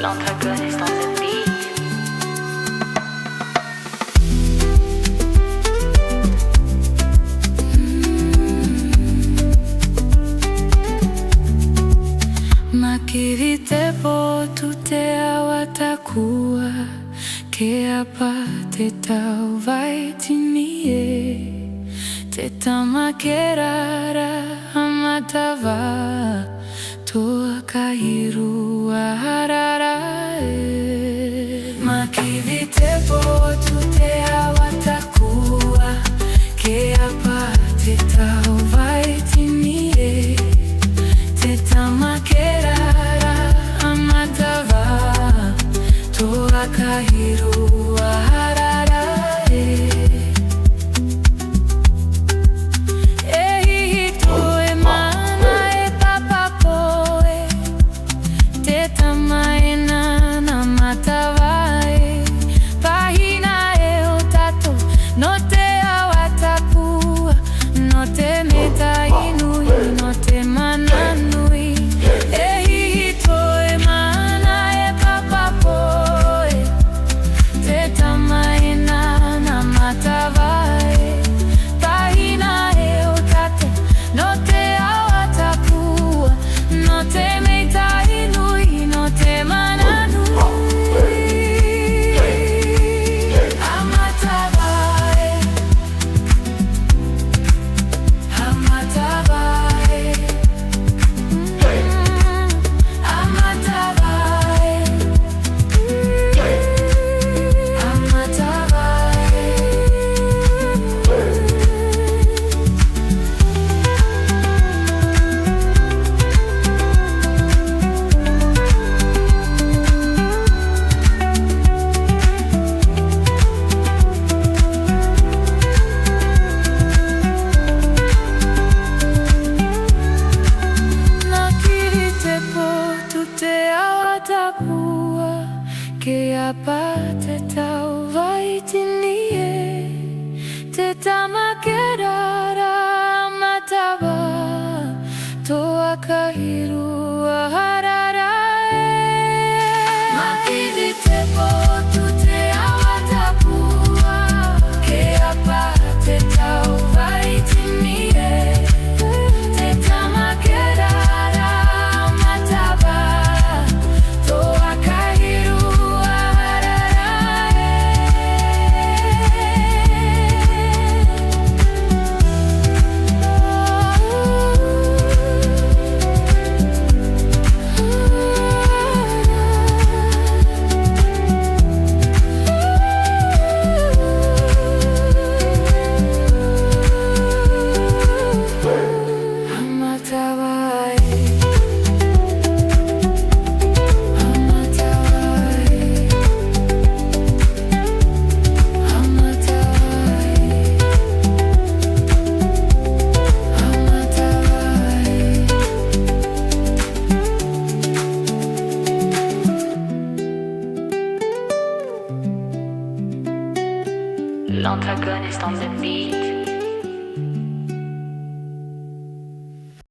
Lantagoniste on the beat. Makirite po tute Ao Atakua, Créé, te tau vai tinie, te tamakerara amatava, toa kairu harara. Makirite po tute Ao Atakua, Créé, te tau vai tinie, te tamakerara amatava, toa kairu harara. E toe mana e papapoe, te tamaina na matavae, pahina e o tato, no te Ao Atakua, no te meta inui, no te mananui. E toe mana e papapoe, te tamaina na matavae, pahina e o tato, no te Ao Atakua, no te meta inui, no te mananui. Amatavae, amatavae, amatavae, nakirite po tute Ao Atakua, Créé, te tau vai tinie, te tamakerara amatava, toa kairu harara. Makirite po tute Ao Atakua, Créé, te tau vai tinie, te tamakerara amatava, toa kairu harara. Lantagoniste on the beat.